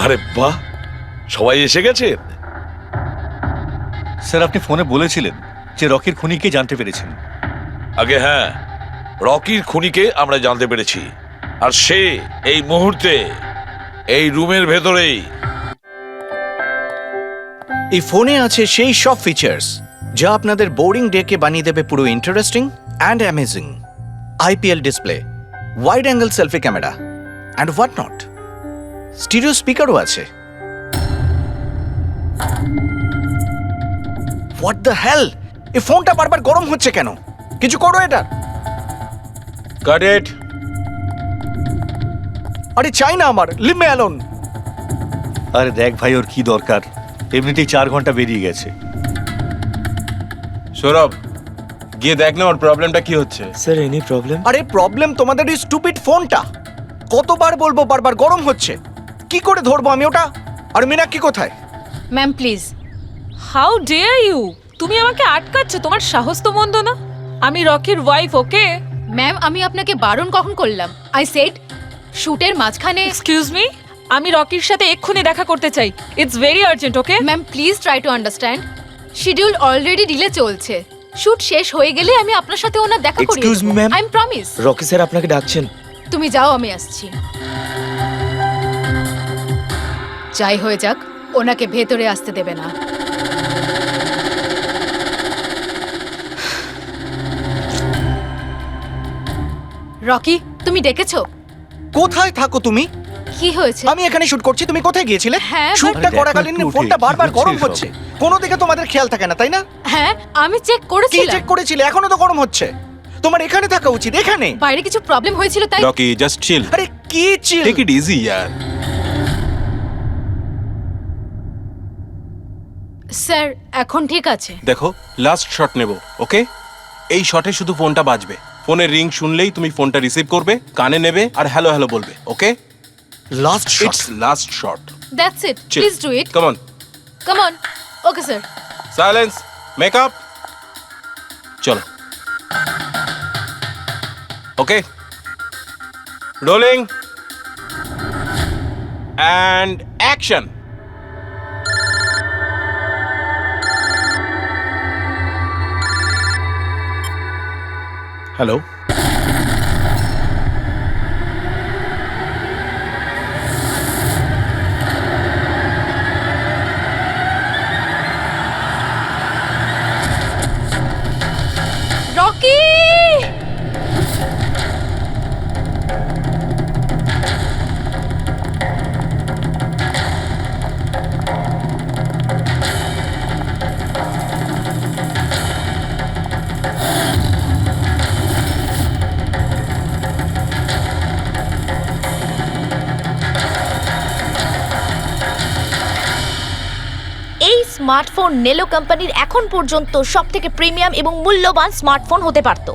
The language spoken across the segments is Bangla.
আরে বাহ, সবাই এসে গেছেন। স্যার আপনি ফোনে বলেছিলেন যে রকির খুনিকে জানতে পেরেছেন। আগে হ্যাঁ, রকির খুনিকে আমরা জানতে পেরেছি, আর সে এই মুহূর্তে এই রুমের ভেতরেই। এই ফোনে আছে সেই সব ফিচার্স যা আপনাদের বোরিং ডেকে বানিয়ে দেবে পুরো interesting and amazing. IPL display, wide angle selfie camera and what not. Stereo স্পিকারও আছে। হোয়াট দ্য হেল, এই ফোনটা বারবার গরম হচ্ছে কেন? কিছু করো এটা। Got it. আরে চাই না আমার, লিভ মি অ্যালোন। আরে দেখ ভাই, ওর কি দরকার? এমনিতেই 4 ঘন্টা বেরিয়ে গেছে। সৌরভ, গিয়ে দেখ না ওর প্রবলেমটা কি হচ্ছে। Sir any problem? আরে প্রবলেম তোমাদের ওই স্টুপিড ফোনটা। কতবার বলবো, বারবার গরম হচ্ছে। কি করে ধরবো আমি ওটা? আর মীনাক্ষী কোথায়? Ma'am please. How dare you! তুমি আমাকে আটকাচ্ছ? তোমার সাহস তো মন্দ না। আমি রকির ওয়াইফ, ওকে? ম্যাম আমি আপনাকে বারণ কখন করলাম? আই সেড শুটের মাঝখানে। এক্সকিউজ মি, আমি রকির সাথে এক্ষুনি দেখা করতে চাই। It's very urgent, okay? Ma'am please try to understand. Schedule already delay চলছে। শুট শেষ হয়ে গেলে আমি আপনার সাথে ওনার দেখা করিয়ে Excuse me, ma'am. I am promise. Rocky sir আপনাকে ডাকছেন। তুমি যাও, আমি আসছি। যাই হয়ে যাক, ওনাকে ভেতরে আসতে দেবে না। রকি, তুমি ডেকেছো? কোথায় থাকো তুমি? কি হয়েছে? আমি এখানে শুট করছি, তুমি কোথায় গিয়েছিলে? হ্যাঁ, শুটটা but- করাকালীন দেখো একটু ফোনটা উঠে, বারবার কি গরম বলছে হচ্ছে। কোনো দিকে তোমাদের খেয়াল থাকে না, তাই না? হ্যাঁ আমি চেক কি করেছিলাম। চেক করেছিলে? এখনো তো গরম হচ্ছে। তোমার এখানে থাকা উচিত, এখানে। বাইরে কিছু প্রবলেম হয়েছিল তাই। রকি জাস্ট চিল, আরে কি চিল? টেক ইট ইজি ইয়ার। স্যার এখন ঠিক আছে। দেখো লাস্ট শট নেব, ওকে? এই শটে শুধু ফোনটা বাজবে। ফোনের রিং শুনলেই তুমি ফোনটা রিসিভ করবে, কানে নেবে আর হ্যালো হ্যালো বলবে, okay? Last shot. It's last shot. That's it, please do it. Come on, come on. Okay sir. Silence, makeup, চলো। Okay, rolling and action. Hello, Rocky! এই স্মার্টফোন নেলো কোম্পানির এখন পর্যন্ত সবথেকে প্রিমিয়াম এবং মূল্যবান স্মার্টফোন হতে পারত।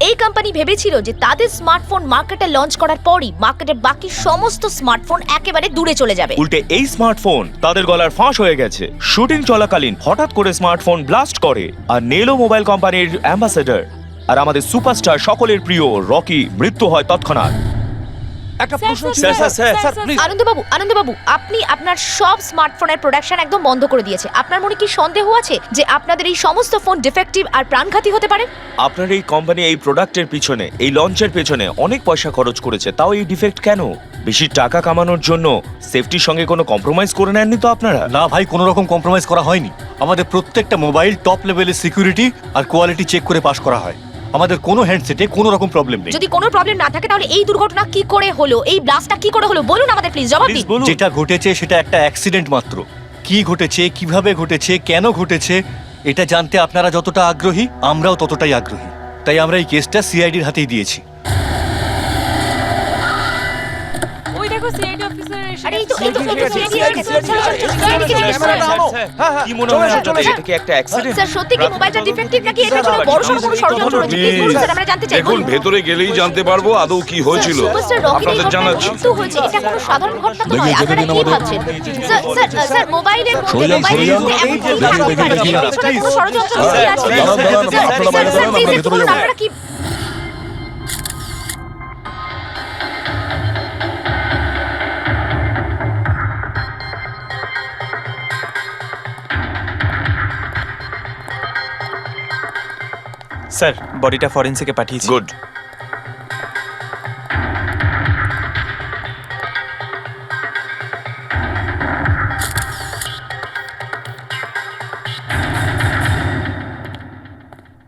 এই কোম্পানি ভেবেছিল যে তাদের স্মার্টফোন মার্কেটে লঞ্চ করার পরই মার্কেটের বাকি সমস্ত স্মার্টফোন একেবারে দূরে চলে যাবে। উল্টে এই স্মার্টফোন তাদের গলার ফাঁস হয়ে গেছে। শুটিং চলাকালীন হঠাৎ করে স্মার্টফোন ব্লাস্ট করে, আর নেলো মোবাইল কোম্পানির অ্যাম্বাসেডর আর আমাদের সুপারস্টার সকলের প্রিয় রকি মৃত্যু হয় তৎক্ষণাৎ। একটা প্রশ্ন ছিল। Sir, please. আনন্দবাবু, আপনি আপনার সব স্মার্টফোনের প্রোডাকশন একদম বন্ধ করে দিয়েছে। আপনার মনে কি সন্দেহ আছে যে আপনাদের এই সমস্ত ফোন ডিফেক্টিভ আর প্রাণঘাতী হতে পারে? আপনার এই কোম্পানি এই প্রোডাক্টের পিছনে, এই লঞ্চের পেছনে অনেক পয়সা খরচ করেছে, তাও এই ডিফেক্ট কেন? বেশি টাকা কামানোর জন্য সেফটির সঙ্গে কোনো কম্প্রোমাইজ করে নেননি তো আপনারা? না ভাই, কোনো রকম কম্প্রোমাইজ করা হয়নি। আমাদের প্রত্যেকটা মোবাইল টপ লেভেলের সিকিউরিটি আর কোয়ালিটি চেক করে পাস করা হয়। আমাদের কোনো হ্যান্ডসেটে কোনো রকম প্রবলেম নেই। যদি কোনো প্রবলেম না থাকে তাহলে এই দুর্ঘটনা কি করে হলো, এই ব্লাস্টটা কি করে হলো বলুন আমাদের, প্লিজ জবাব দিন। যেটা ঘটেছে সেটা একটা অ্যাক্সিডেন্ট মাত্র। কি ঘটেছে, কিভাবে ঘটেছে, কেন ঘটেছে এটা জানতে আপনারা যতটা আগ্রহী আমরাও ততটাই আগ্রহী। তাই আমরা এই কেসটা সিআইডির হাতেই দিয়েছি। ওই দেখো সিআইডি অফিসার এসে আরে এই তো গেছে। কি মনে হয় আপনাদের এটা কি একটা অ্যাক্সিডেন্ট? স্যার সত্যি কি মোবাইলটা ডিফেক্টিভ নাকি এটার জন্য বড়সড় কোনো ষড়যন্ত্র রয়েছে? প্লিজ বলুন স্যার, আমরা জানতে চাই। দেখুন, ভেতরে গেলেই জানতে পারবো আদৌ কি হয়েছিল। সুপারস্টার রকির এই আপনাদের ঘটনায় জানাচ্ছি। মৃত্যু হয়েছে, এটা কোনো সাধারণ ঘটনা তো নয়। আপনারা কি ভাবছেন? স্যার মোবাইলের মধ্যে এমন কোনো থাকতে পারে এর পেছনে কোনো ষড়যন্ত্র লুকিয়ে আছে। স্যার প্লিজ একটু বলুন আপনারা কি। স্যার বডিটা ফরেন্সিকে পাঠিয়েছি। গুড।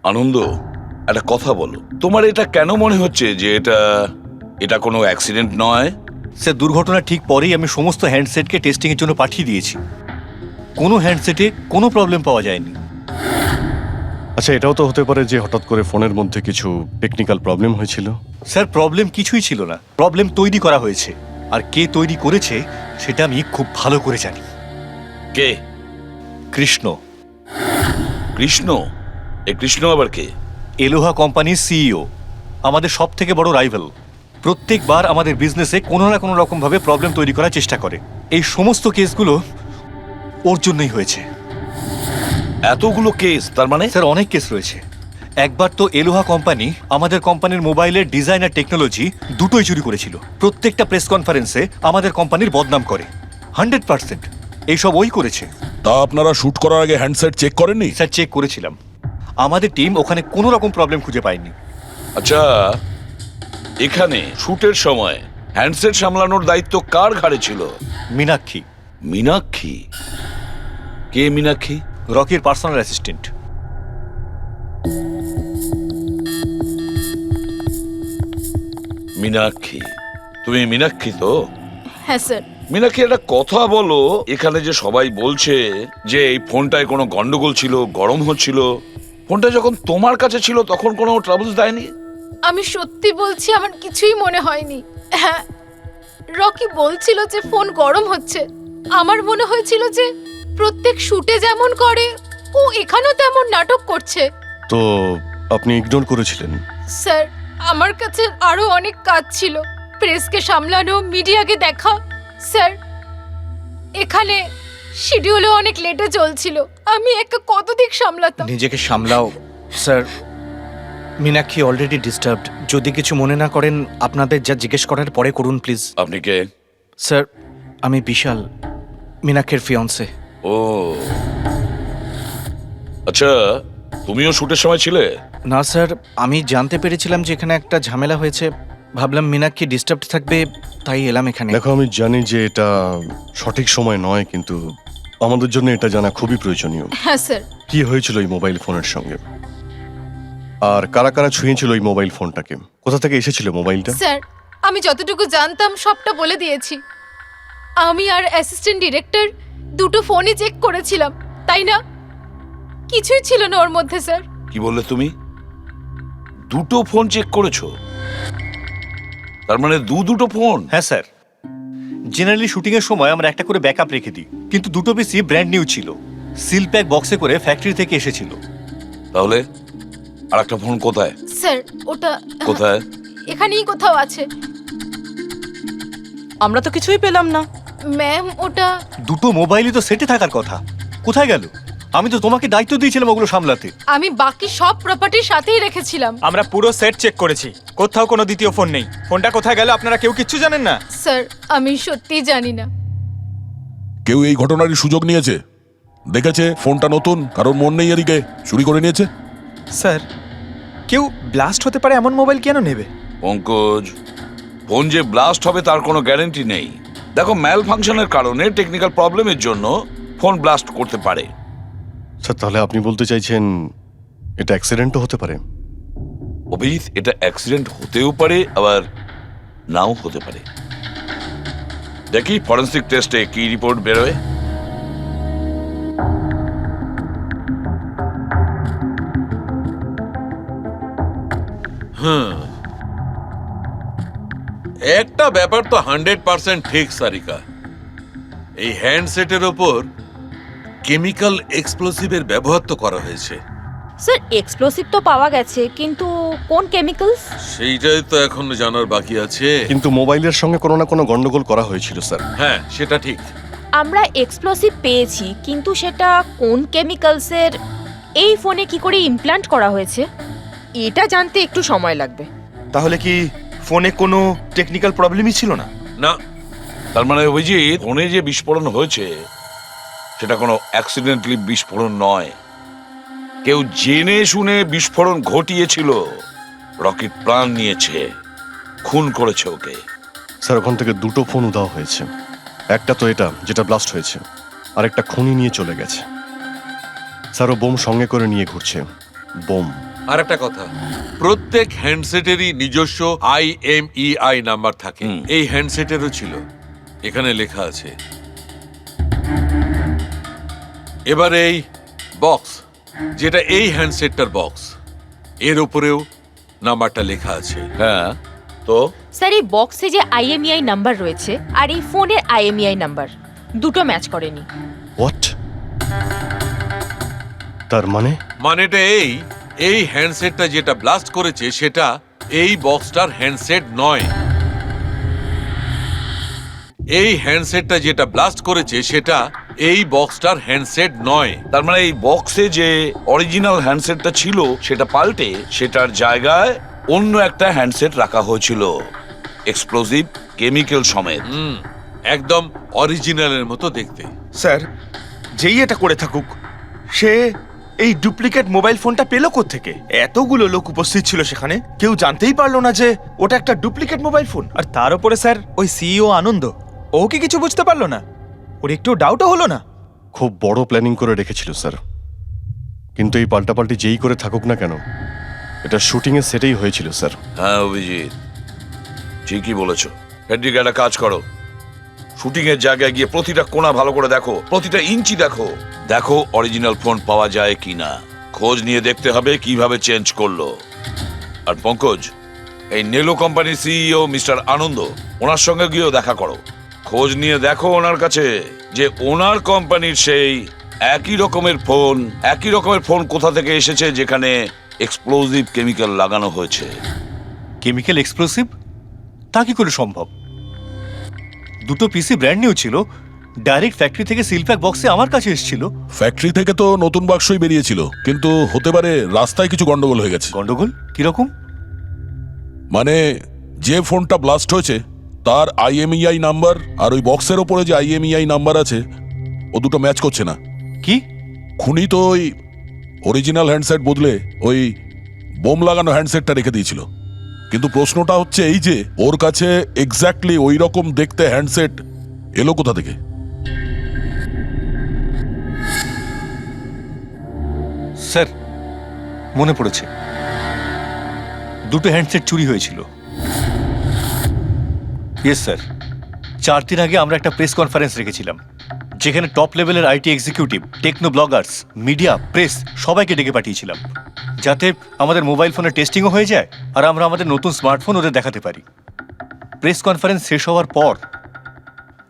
আনন্দ, একটা কথা বলো, তোমার এটা কেন মনে হচ্ছে যে এটা কোনো অ্যাক্সিডেন্ট নয়? স্যার দুর্ঘটনার ঠিক পরেই আমি সমস্ত হ্যান্ডসেটকে টেস্টিংয়ের জন্য পাঠিয়ে দিয়েছি। কোনো হ্যান্ডসেটে কোনো প্রবলেম পাওয়া যায়নি। আচ্ছা, এটাও তো হতে পারে যে হঠাৎ করে ফোনের মধ্যে কিছু টেকনিক্যাল প্রবলেম হয়েছিল। স্যার প্রবলেম কিছুই ছিল না, প্রবলেম তৈরি করা হয়েছে। আর কে তৈরি করেছে সেটা আমি খুব ভালো করে জানি। কে? কৃষ্ণ। কৃষ্ণ? এ কৃষ্ণ আবার কে? এলোহা কোম্পানির সিইও, আমাদের সব থেকে বড় রাইভাল। প্রত্যেকবার আমাদের বিজনেসে কোনো না কোনো রকম ভাবে প্রবলেম তৈরি করার চেষ্টা করে। এই সমস্ত কেসগুলো ওর জন্যই হয়েছে। এতগুলো কেস? তার মানে স্যার অনেক কেস রয়েছে। একবার তো এলোহা কোম্পানি আমাদের কোম্পানির মোবাইলের ডিজাইন আর টেকনোলজি দুটোই চুরি করেছিল। প্রত্যেকটা প্রেস কনফারেন্সে আমাদের কোম্পানির বদনাম করে। 100% এইসব ওই করেছে। তা আপনারা শুট করার আগে হ্যান্ডসেট চেক করেননি? স্যার চেক করেছিলাম, আমাদের টিম ওখানে কোনো রকম প্রবলেম খুঁজে পায়নি। আচ্ছা, এখানে শুটের সময় হ্যান্ডসেট সামলানোর দায়িত্ব কার ঘাড়ে ছিল? মীনাক্ষী। মীনাক্ষী? কে মীনাক্ষী? রকির পার্সোনাল অ্যাসিস্ট্যান্ট। মীনাক্ষী? তুমি মীনাক্ষী তো? হ্যাঁ স্যার। মীনাক্ষী, একটা কথা বলো, এখানে যে সবাই বলছে যে এই ফোনটায় কোনো গন্ডগোল ছিল, গরম হচ্ছিল, ফোনটা যখন তোমার কাছে ছিল তখন কোনো ট্রাবলস দেয়নি? আমি সত্যি বলছি, আমার কিছুই মনে হয়নি। হ্যাঁ, রকি বলছিল যে ফোন গরম হচ্ছে। আমার মনে হয়েছিল যে প্রত্যেক শুটে যেমন করে ও এখানেও তেমন নাটক করছে। তো আপনি ইগনোর করেছিলেন? স্যার আমার কাছে আরো অনেক কাজ ছিল, প্রেসকে সামলানো, মিডিয়াকে দেখা। স্যার এখানে শিডিউলও অনেক লেটে চলছিল, আমি একা কত দিক সামলাতাম। নিজেকে সামলাও স্যার। Meenakshi already disturbed. যদি কিছু মনে না করেন, আপনাদের যা জিজ্ঞেস করার পরে করুন প্লিজ। আপনি কে? স্যার আমি বিশাল, মীনাক্ষীর ফিয়ন্সে। ও আচ্ছা, তুমিও শুটের সময় ছিলে? না স্যার, আমি জানতে পেরেছিলাম যে এখানে একটা ঝামেলা হয়েছে। ভাবলাম মীনাক্ষী ডিস্টার্বড থাকবে, তাই এলাম এখানে। দেখো, আমি জানি যে এটা সঠিক সময় নয়, কিন্তু আমাদের জন্য এটা জানা খুবই প্রয়োজনীয়। হ্যাঁ স্যার। কি হয়েছিল এই মোবাইল ফোনের সঙ্গে, আর কারা কারা ছুঁয়েছিল এই মোবাইল ফোনটাকে, কোথা থেকে এসেছিল মোবাইলটা? স্যার আমি যতটুকু জানতাম সবটা বলে দিয়েছি। আমি আর অ্যাসিস্ট্যান্ট ডিরেক্টর দুটো ফোনই চেক করেছিলাম, তাই না? কিছুই ছিল না ওর মধ্যে স্যার। কি বললে তুমি? দুটো ফোন চেক করেছো? তার মানে দুটো ফোন? হ্যাঁ স্যার, জেনারেলি শুটিং এর সময় আমরা একটা করে ব্যাকআপ রেখে দিই, কিন্তু দুটো পিসই ব্র্যান্ড নিউ ছিল, সিল প্যাক বক্সে করে ফ্যাক্টরি থেকে এসেছিল। তাহলে আর একটা ফোন কোথায়? স্যার ওটা কোথায়? এখানেই কোথাও আছে। আমরা তো কিছুই পেলাম না। ম্যাম ওটা দুটো মোবাইলই তো সেটে থাকার কথা, কোথায় গেল? আমি তো তোমাকে দায়িত্ব দিয়েছিলাম ওগুলো সামলাতে। আমি বাকি সব প্রপার্টির সাথেই রেখেছিলাম। আমরা পুরো সেট চেক করেছি, কোথাও কোনো দ্বিতীয় ফোন নেই। ফোনটা কোথায় গেল আপনারা কেউ কিচ্ছু জানেন না? স্যার আমি সত্যিই জানি না। কেউ এই ঘটনারই সুযোগ নিয়েছে? দেখেছে ফোনটা নতুন, কারণ মন নেই এদিকে, চুরি করে নিয়েছে? স্যার কেউ ব্লাস্ট হতে পারে এমন মোবাইল কেন নেবে? পঙ্কজ, ফোন যে ব্লাস্ট হবে তার কোনো গ্যারান্টি নেই। দেখো, ম্যাল ফাংশনের কারণে, টেকনিক্যাল প্রবলেমের জন্য ফোন ব্লাস্ট করতে পারে। স্যার, তাহলে আপনি বলতে চাইছেন এটা অ্যাক্সিডেন্টও হতে পারে? অভিজিৎ, এটা অ্যাক্সিডেন্ট হতেও পারে, আবার নাও হতে পারে। দেখি ফরেন্সিক টেস্টে কি রিপোর্ট বেরোয়। একটা ব্যাপার তো 100% ঠিক সারিকা, এই হ্যান্ডসেটের ওপর কেমিক্যাল এক্সপ্লোসিভের ব্যবহার তো করা হয়েছে। স্যার এক্সপ্লোসিভ তো পাওয়া গেছে, কিন্তু কোন কেমিক্যালস সেইটাই তো এখন জানার বাকি আছে। কিন্তু মোবাইলের সঙ্গে কোনো না কোনো গন্ডগোল করা হয়েছিল স্যার। হ্যাঁ সেটা ঠিক। আমরা এক্সপ্লোসিভ পেয়েছি, কিন্তু সেটা কোন কেমিক্যালসের, এই ফোনে কি করে ইমপ্ল্যান্ট করা হয়েছে, এটা জানতে একটু সময় লাগবে। তাহলে কি ফোনে কোনো টেকনিক্যাল প্রবলেমই ছিল না? না, তার মানে অভিজিৎ, ফোনে যে বিস্ফোরণ হয়েছে সেটা কোনো অ্যাক্সিডেন্টালি বিস্ফোরণ নয়। কেউ জেনে শুনে বিস্ফোরণ ঘটিয়েছিল, রকির প্রাণ নিয়েছে, খুন করেছে ওকে। স্যার ওখান থেকে দুটো ফোন উধাও হয়েছে। একটা তো এটা যেটা ব্লাস্ট হয়েছে, আর একটা খুনি নিয়ে চলে গেছে। স্যার ও বোম সঙ্গে করে নিয়ে ঘুরছে। বোম। আর একটা কথা, প্রত্যেক হ্যান্ডসেটেরই নিজস্ব IMEI নাম্বার থাকে। এই হ্যান্ডসেটেরও ছিল, এখানে লেখা আছে। এবার এই বক্স, যেটা এই হ্যান্ডসেটটার বক্স, এর উপরেও নাম্বারটা লেখা আছে। হ্যাঁ, তো স্যার এই বক্সে যে IMEI নাম্বার রয়েছে আর এই ফোনের IMEI নাম্বার দুটো ম্যাচ করেনি। হোয়াট? তার মানে? মানেটা এই হ্যান্ডসেটটা যেটা ব্লাস্ট করেছে সেটা এই বক্সটার হ্যান্ডসেট নয়। এই হ্যান্ডসেটটা যেটা ব্লাস্ট করেছে সেটা এই বক্সটার হ্যান্ডসেট নয়। তার মানে এই বক্সে যে অরিজিনাল হ্যান্ডসেটটা ছিল সেটা পাল্টে সেটার জায়গায় অন্য একটা হ্যান্ডসেট রাখা হয়েছিল, এক্সপ্লোসিভ কেমিক্যাল সমেত। একদম অরিজিনালের মতো দেখতে। স্যার, যেই এটা করে থাকুক, সে এই ডুপ্লিকেট মোবাইল ফোনটা পেলো কোত্থেকে? এতগুলো লোক উপস্থিত ছিল সেখানে, কেউ জানতেই পারলো না যে ওটা একটা ডুপ্লিকেট মোবাইল ফোন। আর তার উপরে স্যার ওই সিইও আনন্দ, ও কি কিছু বুঝতে পারলো না? ওর একটু ডাউটও হলো না? খুব বড় প্ল্যানিং করে রেখেছিল স্যার। কিন্তু এই পাল্টাপাল্টি যেই করে থাকুক না কেন, এটা শুটিং এর সেটেই হয়েছিল স্যার। হ্যাঁ অভিজিৎ, ঠিকই বলেছ। হেড্রিক, একটা কাজ করো, শুটিং এর জায়গায় গিয়ে প্রতিটা কোণা ভালো করে দেখো, প্রতিটা ইঞ্চি দেখো, দেখো অরিজিনাল ফোন পাওয়া যায় কিনা। খোঁজ নিয়ে দেখতে হবে কিভাবে চেঞ্জ করলো। আর পঙ্কজ, এই নেলো কোম্পানির সিইও মিস্টার আনন্দ, ওনার সঙ্গে গিয়েও দেখা করো। খোঁজ নিয়ে দেখো ওনার কাছে যে ওনার কোম্পানির সেই একই রকমের ফোন কোথা থেকে এসেছে যেখানে এক্সপ্লোসিভ কেমিক্যাল লাগানো হয়েছে। Chemical explosive? তা কি করে সম্ভব? দুটো পিসি ব্র্যান্ড নিউ ছিল, ডাইরেক্ট ফ্যাক্টরি থেকে সিলপ্যাক বক্সে আমার কাছে এসেছিল। ফ্যাক্টরি থেকে তো নতুন বাক্সই বেরিয়েছিল, কিন্তু হতে পারে রাস্তায় কিছু গন্ডগোল হয়ে গেছে। গন্ডগোল কিরকম? মানে যে ফোনটা ব্লাস্ট হয়েছে তার IMEI নাম্বার আর ওই বক্সের ওপরে যে IMEI নাম্বার আছে ও দুটো ম্যাচ করছে না। কি? খুনি তো ওই অরিজিনাল হ্যান্ডসেট বদলে ওই বোম লাগানো হ্যান্ডসেটটা রেখে দিয়েছিল। কিন্তু প্রশ্নটা হচ্ছে এই যে ওর কাছে এক্স্যাক্টলি ওই রকম দেখতে হ্যান্ডসেট এলো কোথা থেকে? স্যার, মনে পড়েছে, দুটো হ্যান্ডসেট চুরি হয়েছিল। ইয়েস স্যার, 4 দিন আগে আমরা একটা প্রেস কনফারেন্স রেখেছিলাম, যেখানে টপ লেভেলের IT executive, techno bloggers, media, press সবাইকে ডেকে পাঠিয়েছিলাম, যাতে আমাদের মোবাইল ফোনের টেস্টিংও হয়ে যায় আর আমরা আমাদের নতুন স্মার্টফোন ওদের দেখাতে পারি। প্রেস কনফারেন্স শেষ হওয়ার পর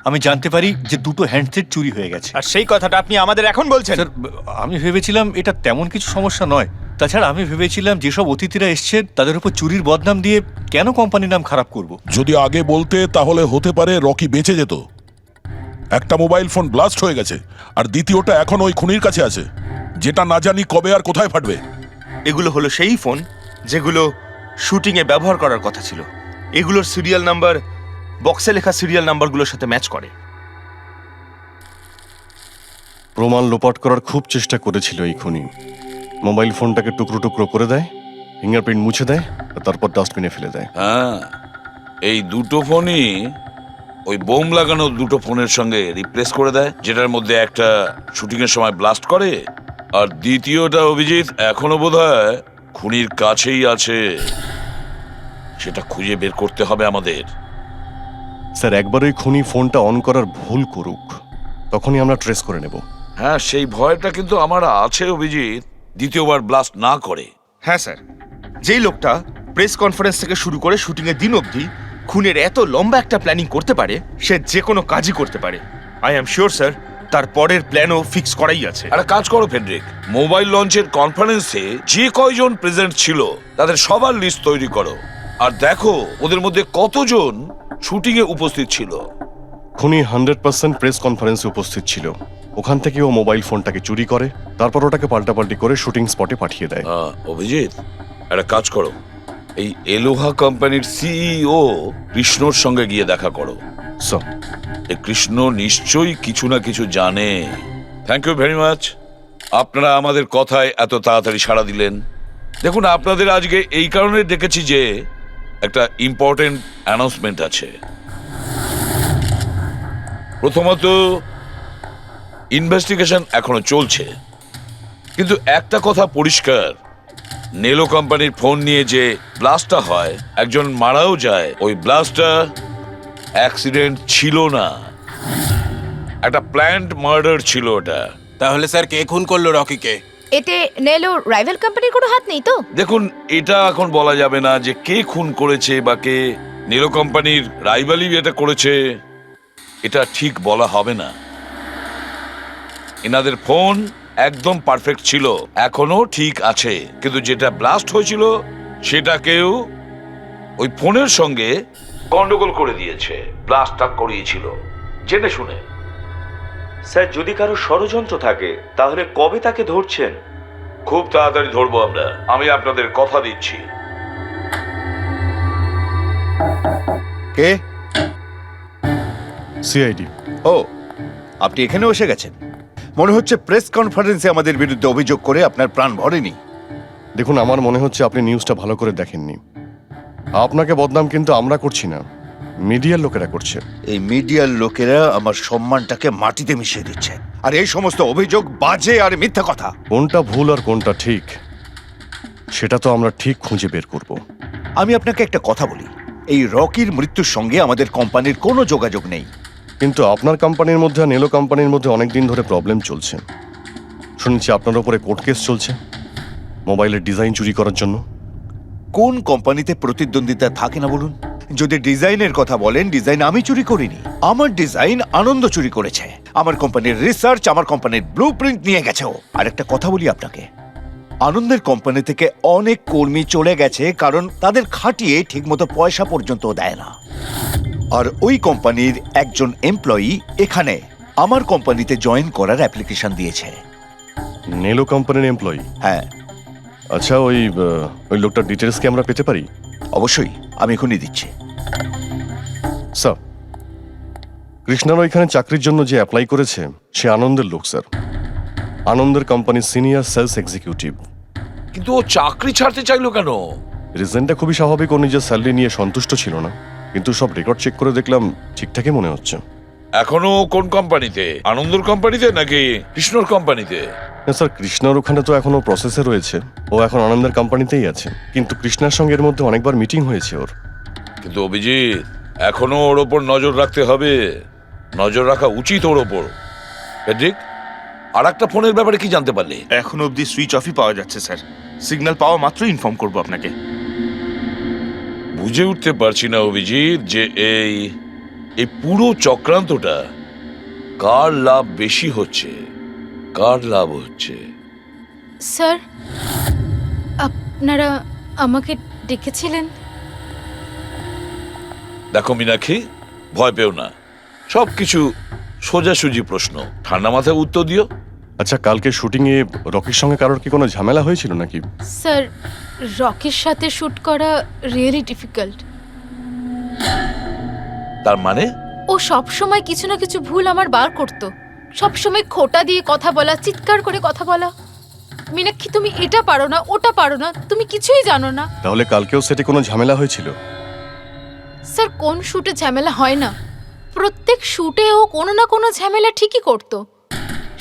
আমি জানতে পারি যে দুটো হ্যান্ডসেট চুরি হয়ে গেছে। আর সেই কথাটা আপনি আমাদের এখন বলছেন? স্যার, আমি ভেবেছিলাম এটা তেমন কিছু সমস্যা নয়। তাছাড়া আমি ভেবেছিলাম যেসব অতিথিরা এসছে তাদের উপর চুরির বদনাম দিয়ে কেন কোম্পানির নাম খারাপ করব। যদি আগে বলতে তাহলে হতে পারে রকি বেঁচে যেত। একটা মোবাইল ফোন ব্লাস্ট হয়ে গেছে, আর দ্বিতীয়টা এখন ওই খুনির কাছে আছে, যেটা না জানি কবে আর কোথায় ফাটবে। এগুলো হলো সেই ফোন যেগুলো শুটিংয়ে ব্যবহার করার কথা ছিল। এগুলোর সিরিয়াল নাম্বার বক্সে লেখা সিরিয়াল নাম্বারগুলোর সাথে ম্যাচ করে। প্রমাণ লোপাট করার খুব চেষ্টা করেছিল এই খুনি। মোবাইল ফোনটাকে টুকরো টুকরো করে দেয়, ফিঙ্গারপ্রিন্ট মুছে দেয়, আর তারপর ডাস্টবিনে ফেলে দেয়। হ্যাঁ, এই দুটো ফোনই ওই বোম লাগানো দুটো ফোনের সঙ্গে রিপ্লেস করে দেয়, যেটার মধ্যে একটা শুটিং এর সময় ব্লাস্ট করে, আর দ্বিতীয়টা অভিজিৎ এখনো বোধহয় খুনির কাছেই আছে। সেটা খুঁজে বের করতে হবে আমাদের। স্যার, একবার ওই খুনি ফোনটা অন করার ভুল করুক, তখনই আমরা ট্রেস করে নেব। হ্যাঁ, সেই ভয়টা কিন্তু আমার আছে অভিজিৎ, দ্বিতীয়বার ব্লাস্ট না করে। হ্যাঁ স্যার, যেই লোকটা প্রেস কনফারেন্স থেকে শুরু করে শুটিংয়ের দিন অবধি খুনের এত লম্বা একটা প্ল্যানিং করতে পারে, সে যে কোনো কাজই করতে পারে। আই এম শিওর স্যার, তার পরের প্ল্যানও ফিক্স করাই আছে। একটা কাজ করো ফেডরিক, মোবাইল লঞ্চের কনফারেন্সে যে কয়জন প্রেজেন্ট ছিল তাদের সবার লিস্ট তৈরি করো, আর দেখো ওদের মধ্যে কতজন শুটিং এ উপস্থিত ছিল। খুনি 100% প্রেস কনফারেন্সে উপস্থিত ছিল। ওখান থেকে ও মোবাইল ফোনটাকে চুরি করে, তারপর ওটাকে পাল্টাপাল্টি করে শুটিং স্পটে পাঠিয়ে দেয়। অভিজিৎ, একটা কাজ করো, এই এলোহা কোম্পানির সিইও কৃষ্ণর সঙ্গে গিয়ে দেখা করো। স্যার, এই কৃষ্ণ নিশ্চয়ই কিছু না কিছু জানে। Thank you very much. আপনারা আমাদের কথায় এত তাড়াতাড়ি সাড়া দিলেন। দেখুন, আপনাদের আজকে এই কারণে ডেকেছি যে একটা ইম্পর্টেন্ট অ্যানাউন্সমেন্ট আছে। প্রথমত, ইনভেস্টিগেশন এখনো চলছে, কিন্তু একটা কথা পরিষ্কার, নেলো কোম্পানির ফোন নিয়ে যে ব্লাস্টটা হয়, একজন মারাও যায়, ওই ব্লাস্টটা অ্যাক্সিডেন্ট ছিল না, একটা প্ল্যান্ড মার্ডার ছিল ওটা। তাহলে স্যার কে খুন করলো রকিকে? এতে নেলো রাইভাল কোম্পানির কোনো হাত নেই তো? দেখুন, এটা এখন বলা যাবে না যে কে খুন করেছে বা কে নেলো কোম্পানির রাইভালি এটা করেছে, এটা ঠিক বলা হবে না। এনাদের ফোন একদম পারফেক্ট ছিল, এখনো ঠিক আছে, কিন্তু যেটা ব্লাস্ট হয়েছিল সেটাকেও ওই ফোনের সঙ্গে গন্ডগোল করে দিয়েছে, ব্লাস্টটা করিয়েছিল জেনে শুনে। স্যার, যদি কারো ষড়যন্ত্র থাকে তাহলে কবে তাকে ধরছেন? খুব তাড়াতাড়ি ধরবো আমরা, আমি আপনাদের কথা দিচ্ছি। কে? সিআইডি। ও, আপনি এখানেও এসে গেছেন। মনে হচ্ছে প্রেস কনফারেন্সে আমাদের বিরুদ্ধে অভিযোগ করে আপনার প্রাণ ভরেনি। দেখুন, আমার মনে হচ্ছে আপনি নিউজটা ভালো করে দেখেননি। আপনাকে বদনাম কিন্তু আমরা করছি না, মিডিয়ার লোকেরা করছে। এই মিডিয়ার লোকেরা আমার সম্মানটাকে মাটিতে মিশিয়ে দিচ্ছে, আর এই সমস্ত অভিযোগ বাজে আর মিথ্যা কথা। কোনটা ভুল আর কোনটা ঠিক সেটা তো আমরা ঠিক খুঁজে বের করব। আমি আপনাকে একটা কথা বলি, এই রকির মৃত্যুর সঙ্গে আমাদের কোম্পানির কোনো যোগাযোগ নেই। কিন্তু আপনার কোম্পানির মধ্যে আর নেলো কোম্পানির মধ্যে অনেক দিন ধরে প্রবলেম চলছে। শুনেছি আপনার উপরে কোর্ট কেস চলছে মোবাইলের ডিজাইন চুরি করার জন্য। কোন কোম্পানিতে প্রতিদ্বন্দ্বিতা থাকে না বলুন? যদি ডিজাইনের কথা বলেন, ডিজাইন আমি চুরি করিনি, আমার ডিজাইন আনন্দ চুরি করেছে। আমার কোম্পানির রিসার্চ, আমার কোম্পানির ব্লুপ্রিন্ট নিয়ে গেছে ও। আর একটা কথা বলি আপনাকে, আনন্দের কোম্পানি থেকে অনেক কর্মী চলে গেছে কারণ তাদের খাটিয়ে ঠিকমতো পয়সা পর্যন্ত দেয় না। আর ওই কোম্পানির একজন এমপ্লয়ি এখানে আমার কোম্পানিতে জয়েন করার অ্যাপ্লিকেশন দিয়েছে। নেলো কোম্পানির এমপ্লয়ি? হ্যাঁ। আচ্ছা, ওই লোকটার ডিটেলস কি আমরা পেতে পারি? অবশ্যই, আমি এখনই দিচ্ছি। স্যার, কৃষ্ণার ওইখানে চাকরির জন্য যে অ্যাপ্লাই করেছে সে আনন্দের লোক স্যার, আনন্দের কোম্পানির সিনিয়র সেলস এক্সিকিউটিভ। কিন্তু ও চাকরি ছাড়তে চাইলো কেন? রিজনটা খুবই স্বাভাবিক, ও নিজের স্যালারি নিয়ে সন্তুষ্ট ছিল না, কিন্তু সব রেকর্ড চেক করে দেখলাম ঠিকঠাকই মনে হচ্ছে। এখনো কোন কোম্পানিতে? আনন্দর কোম্পানিতে নাকি কৃষ্ণর কোম্পানিতে? না স্যার, কৃষ্ণার ওখানে তো এখনো প্রসেসে রয়েছে, ও এখন আনন্দের কোম্পানিতেই আছে, কিন্তু কৃষ্ণার সঙ্গে এর মধ্যে অনেকবার মিটিং হয়েছে ওর। কিন্তু অভিজিৎ, এখনো ওর ওপর নজর রাখতে হবে, নজর রাখা উচিত ওর ওপর। ঠিক। আর একটা ফোনের ব্যাপারে কি জানতে পারলে? এখনো অবধি সুইচ অফই পাওয়া যাচ্ছে স্যার, সিগন্যাল পাওয়া মাত্রই ইনফর্ম করব আপনাকে। বুঝে উঠতে পারছি না অভিজিৎ যে এই পুরো চক্রান্তটা কার লাভ বেশি হচ্ছে, কার লাভ হচ্ছে। স্যার, আপনারা আমাকে ডেকেছিলেন? দেখো মীনাক্ষী, ভয় পেও না, সবকিছু সোজাসুজি প্রশ্ন, ঠান্ডা মাথায় উত্তর দিও। আচ্ছা, কালকে শুটিংয়ে রকির সঙ্গে কারোর কি কোনো ঝামেলা হয়েছিল নাকি? স্যার, রকির সাথে শুট করা রিয়েলি ডিফিকাল্ট। তার মানে? ও সব সময় কিছু না কিছু ভুল আমার বার করতো, সব সময় খোটা দিয়ে কথা বলা, চিৎকার করে কথা বলা। মীনাক্ষী, তুমি এটা পারো না, ওটা পারো না, তুমি কিছুই জানো না। তাহলে কালকেও সেটে কোনো ঝামেলা হয়েছিল? স্যার, কোন শুটে ঝামেলা হয় না? প্রত্যেক শুটে ও কোনো না কোনো ঝামেলা ঠিকই করতো।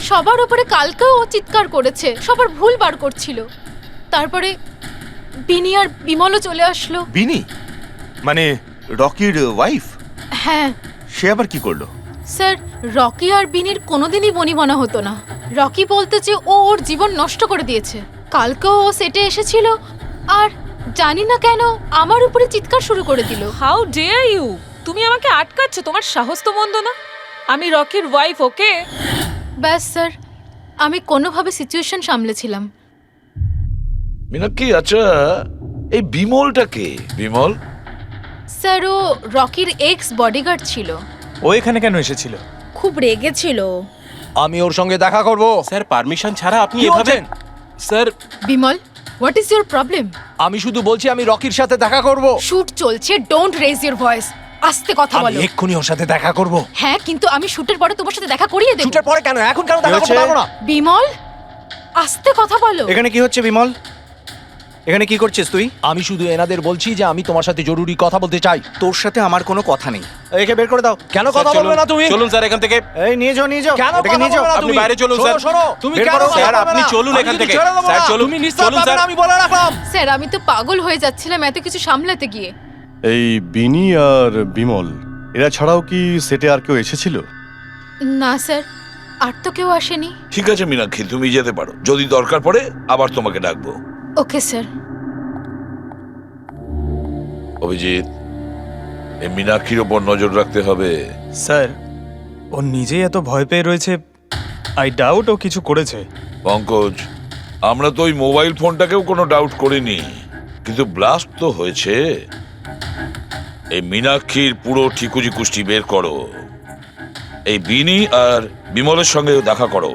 সবার উপরে কালকেও ও চিৎকার করেছে, সবার ভুল বার করছিল। তারপরে বিনি আর বিমলও চলে আসলো। বিনি মানে রকির ওয়াইফ? হ্যাঁ। সে আবার কি করলো? স্যার, রকি আর বিনির কোনোদিনই বনিবনা হতো না। রকি বলতে যে ও ওর জীবন নষ্ট করে দিয়েছে। কালকেও ও সেটে এসেছিল আর জানি না কেন আমার উপরে চিৎকার শুরু করে দিল। How dare you! তুমি আমাকে আটকাচ্ছ, তোমার সাহস তো মন্দ না। আমি রকির ওয়াইফ, ওকে? ব্যাস স্যার, আমি কোনোভাবে সিচুয়েশন সামলেছিলাম। মীনাক্ষী, আচ্ছা এই বিমলটা কে? বিমল? স্যার, ও রকির এক্স বডিগার্ড ছিল। ও এখানে কেন এসেছিল? খুব রেগেছিল। আমি ওর সঙ্গে দেখা করব। স্যার, পারমিশন ছাড়া আপনি এভাবে? Sir, Bimal, what is your problem? আমি শুধু বলছি আমি রকির সাথে দেখা করব। শুট চলছে, ডোন্ট রেজ ইউর ভয়েস। আস্তে কথা বলো। আমি এক্ষুনি ওর সাথে দেখা করব। হ্যাঁ, কিন্তু আমি শুটের পরে তোমার সাথে দেখা করিয়ে দেব। শুটের পরে কেন? এখন কেন দেখা করতে পারবো না? বিমল, আস্তে কথা বলো। এখানে কি হচ্ছে বিমল? এখানে কি করছিস তুই? আমি শুধু এনাদের বলছি যে আমি তোমার সাথে জরুরি কথা বলতে চাই। তোর সাথে আমার কোনো কথা নেই। একে বের করে দাও। কেন কথা বলবে না তুমি? চলুন স্যার এখান থেকে। এই নিয়ে যাও, নিয়ে যাও। কেন এটাকে কথা নিয়ে যাও। বলবে না আপনি তুমি? বাইরে চলুন, শোনো, স্যার। শোনো, তুমি বের কেন করো, কথা স্যার, বলবে আপনি না? চলুন আমি এখান কিন্তু থেকে। ছেড়ে দেবো স্যার, না। চলুন। তুমি নিঃশ্বাস চলুন, পাবে স্যার। না, আমি বলে রাখলাম। স্যার আমি তো পাগল হয়ে যাচ্ছিলাম এত কিছু সামলাতে গিয়ে। এই বিনি আর বিমল এরা ছাড়াও কি সেটে আর কেউ এসেছিল? না স্যার, আর তো কেউ আসেনি। ঠিক আছে মীনাক্ষী, তুমি যেতে পারো। যদি দরকার পড়ে আবার তোমাকে ডাকবো। Okay sir. অভিজিৎ, এই মীনাক্ষীর ওপর নজর রাখতে হবে। স্যার, ও নিজেই এত ভয় পেয়ে রয়েছে। আই ডাউট ও কিছু করেছে। পঙ্কজ, আমরা তো ওই মোবাইল ফোনটাকেও কোনো ডাউট করিনি, কিন্তু ব্লাস্ট তো হয়েছে। এই মীনাক্ষীর পুরো ঠিকুজি কুষ্টি বের করো। এই বিনি আর বিমলের সঙ্গে দেখা করো।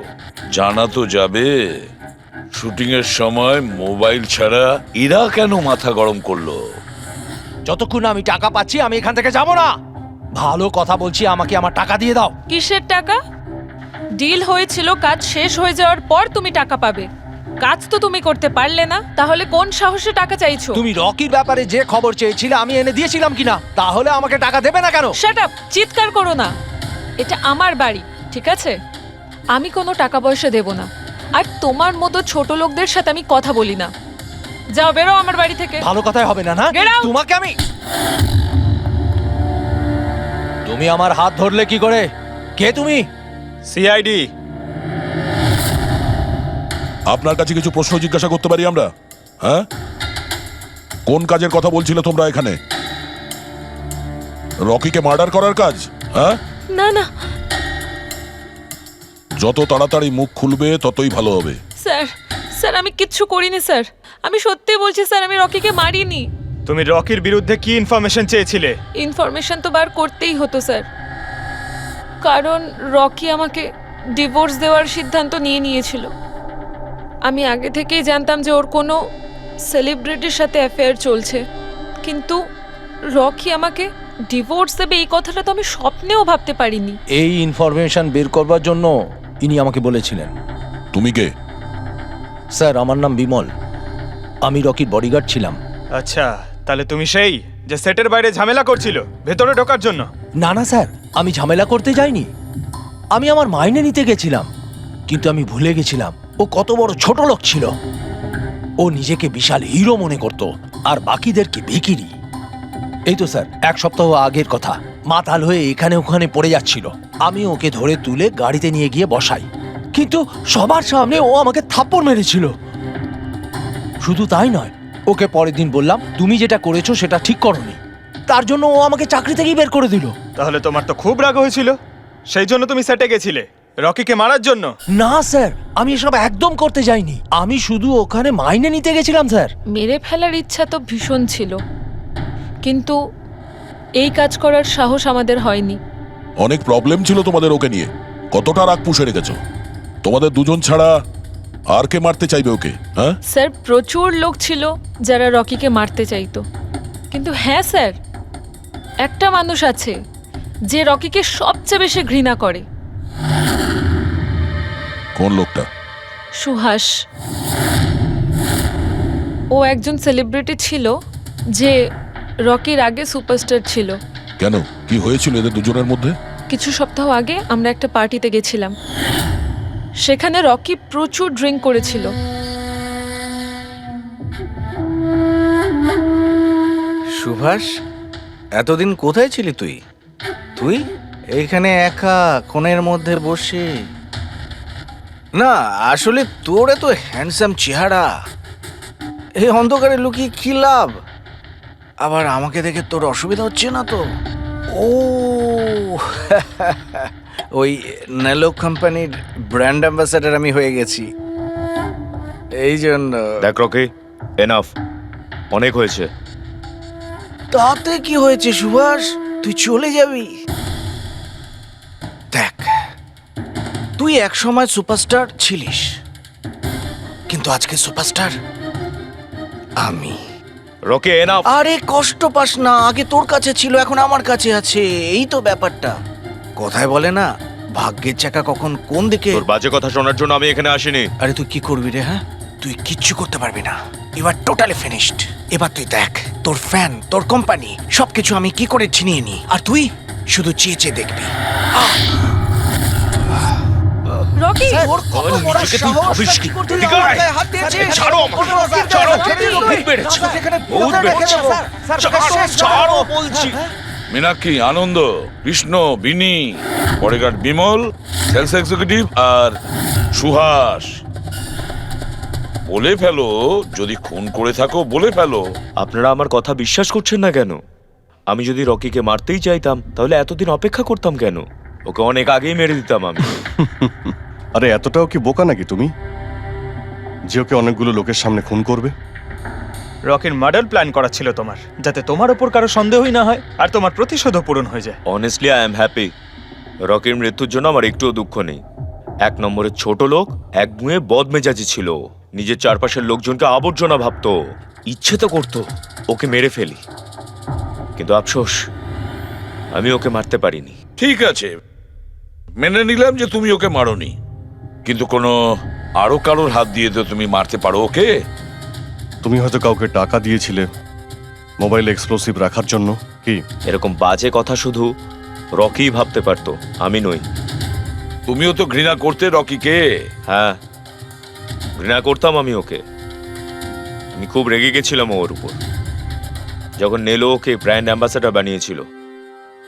জানা তো যাবে শুটিং এর সময় মোবাইল ছাড়া এরা কেন মাথা গরম করলো। যতক্ষণ আমি টাকা পাচ্ছি আমি এখান থেকে যাব না। ভালো কথা বলছি, আমাকে আমার টাকা দিয়ে দাও। কিসের টাকা? ডিল হয়েছিল কাজ শেষ হয়ে যাওয়ার পর তুমি টাকা পাবে। কাজ তো তুমি করতে পারলে না, তাহলে কোন সাহসে টাকা চাইছো? তুমি রকির ব্যাপারে যে খবর চেয়েছিলে আমি এনে দিয়েছিলাম কিনা? তাহলে আমাকে টাকা দেবে না কেন? শাট আপ, চিৎকার করো না। এটা আমার বাড়ি, ঠিক আছে? আমি কোনো টাকা পয়সা দেব না। আর তোমার মতো ছোট লোকদের সাথে আমি কথা বলি না। যাও, বেরো আমার বাড়ি থেকে। ভালো কথাই হবে না, না? Get out! তোমাকে আমি তুমি আমার হাত ধরলে কি করে? কে তুমি? সিআইডি। আপনার কাছে কিছু প্রশ্ন জিজ্ঞাসা করতে পারি আমরা? হ্যাঁ, কোন কাজের কথা বলছিলে তোমরা এখানে? রকিকে মার্ডার করার কাজ? হ্যাঁ, না না যত তাড়াতাড়ি মুখ খুলবে ততই ভালো হবে। স্যার, স্যার আমি কিচ্ছু করিনি স্যার। আমি সত্যি বলছি স্যার, আমি রকিকে মারিনি। তুমি রকির বিরুদ্ধে কি ইনফরমেশন চেয়েছিলে? ইনফরমেশন তো বার করতেই হতো স্যার, কারণ রকি আমাকে ডিভোর্স দেওয়ার সিদ্ধান্ত নিয়েছিল। আমি আগে থেকেই জানতাম যে ওর কোনো সেলিব্রিটির সাথে অ্যাফেয়ার চলছে, কিন্তু রকি আমাকে ডিভোর্স দেবে এই কথাটা তো আমি স্বপ্নেও ভাবতে পারিনি। এই ইনফরমেশন বের করবার জন্য ইনি আমাকে বলেছিলেন। তুমি কে? স্যার, আমার নাম বিমল। আমি রকির বডিগার্ড ছিলাম। আচ্ছা, তাহলে তুমি সেই যে সেটের বাইরে ঝামেলা করছিল ভেতরে ঢোকার জন্য? না না স্যার, আমি ঝামেলা করতে যাইনি। আমি আমার মাইনে নিতে গেছিলাম, কিন্তু আমি ভুলে গেছিলাম ও কত বড় ছোট লোক ছিল। ও নিজেকে বিশাল হিরো মনে করত আর বাকিদেরকে ভিখিরি। এই তো স্যার 1 সপ্তাহ আগের কথা। মাতাল হয়ে এখানে ওখানে পড়ে যাচ্ছিল। আমি ওকে ধরে তুলে গাড়িতে নিয়ে গিয়ে বসাই, কিন্তু সবার সামনে ও আমাকে থাপ্পড় মেরেছিল। শুধু তাই নয়, ওকে পরের দিন বললাম তুমি যেটা করেছো সেটা ঠিক করোনি। তার জন্য ও আমাকে চাকরি থেকেই বের করে দিল। তাহলে তোমার তো খুব রাগ হয়েছিল, সেই জন্য তুমি সেটে গেছিলে রকিকে মারার জন্য? না স্যার, আমি এসব একদম করতে যাইনি। আমি শুধু ওখানে মাইনে নিতে গেছিলাম স্যার। মেরে ফেলার ইচ্ছা তো ভীষণ ছিল, কিন্তু এই কাজ করার সাহস আমাদের হয়নি। অনেক প্রবলেম ছিল তোমাদের ওকে নিয়ে। কতটা রাগ পুষে রেখেছো? তোমাদের দুজন ছাড়া আর কে মারতে চাইবে ওকে? হ্যাঁ স্যার, প্রচুর লোক ছিল যারা রকিকে মারতে চাইতো, কিন্তু হ্যাঁ স্যার, একটা মানুষ আছে যে রকিকে সবচেয়ে বেশি ঘৃণা করে। কোন লোকটা? সুহাস। ও একজন সেলিব্রিটি ছিল যে রকির আগে সুপারস্টার ছিল। কেন, কি হয়েছিল এদের দুজনের মধ্যে? কিছু সপ্তাহ আগে আমরা একটা পার্টিতে গেছিলাম, সেখানে রকি প্রচুর ড্রিঙ্ক করেছিল। সুভাষ, এতদিন কোথায় ছিলি তুই? তুই এইখানে একা কোণের মধ্যে বসে? না আসলে তোর এত হ্যান্ডসাম চেহারা, এই অন্ধকারে লুকিয়ে কি লাভ? আবার আমাকে দেখে তোর অসুবিধা হচ্ছে না তো? ও ওই নেলো কোম্পানির ব্র্যান্ড অ্যাম্বাসাডার আমি হয়ে গেছি, এই জন্য। দেখ রকি, এনাফ, অনেক হয়েছে। তাতে কি হয়েছে সুভাষ, তুই চলে যাবি? দেখ, তুই এক সময় সুপারস্টার ছিলিস, কিন্তু আজকে সুপারস্টার আমি। Rocky enough. আরে কষ্ট পাস না, আগে তোর কাছে ছিল এখন আমার কাছে আছে, এই তো ব্যাপারটা। কথায় বলে না, ভাগ্যের চাকা কখন কোন দিকে। তোর বাজে কথা শোনার জন্য আমি এখানে আসিনি। আরে তুই কি করবি রে? হ্যাঁ, তুই কিচ্ছু করতে পারবি না। You are totally finished. এবার তুই দেখ তোর ফ্যান, তোর কোম্পানি সবকিছু আমি কি করে ছিনিয়ে নি, আর তুই শুধু চেয়ে চেয়ে দেখবি। রকি ওর কত বড় সাহস! কি করতে গায়ে হাত দিয়েছিস? ছাড়ো আমাকে, ছাড়ো, বহুত বেড়েছে, বহুত বেড়েছে। ছাড়ো বলছি। মীনাক্ষী, আনন্দ, কৃষ্ণ, বিনি, বডিগার্ড বিমল, সেলস এক্সিকিউটিভ আর সুহাস। বলে ফেলো, যদি খুন করে থাকো বলে ফেলো। আপনারা আমার কথা বিশ্বাস করছেন না কেন? আমি যদি রকিকে মারতেই চাইতাম তাহলে এতদিন অপেক্ষা করতাম কেন? ওকে অনেক আগেই মেরে দিতাম আমি। আরে এতটাও কি বোকা নাকি তুমি যে ওকে অনেকগুলো লোকের সামনে খুন করবে? রকির মার্ডার প্ল্যান করা ছিল তোমার, যাতে তোমার ওপর কারো সন্দেহই না হয় আর তোমার প্রতিশোধও পূরণ হয়ে যায়। Honestly I am happy. রকির মৃত্যুর জন্য আমার একটুও দুঃখ নেই। এক নম্বরের ছোট লোক, এক মুয়ে বদমেজাজি ছিল, নিজের চারপাশের লোকজনকে আবর্জনা ভাবতো, ইচ্ছে তো করতো ওকে মেরে ফেলি, কিন্তু আফসোস আমি ওকে মারতে পারিনি। ঠিক আছে, মেনে নিলাম যে তুমি ওকে মারোনি, কিন্তু কোনো আরো কারোর হাত দিয়ে তো তুমি মারতে পারো ওকে। তুমি হয়তো কাউকে টাকা দিয়েছিলে মোবাইলে এক্সপ্লোসিভ রাখার জন্য। কি এরকম বাজে কথা শুধু রকিই ভাবতে পারতো, আমি নই। তুমিও তো ঘৃণা করতে রকিকে। হ্যাঁ, ঘৃণা করতাম আমি ওকে। আমি খুব রেগে গেছিলাম ওর উপর যখন নেলো ওকে ব্র্যান্ড অ্যাম্বাসেডর বানিয়েছিল,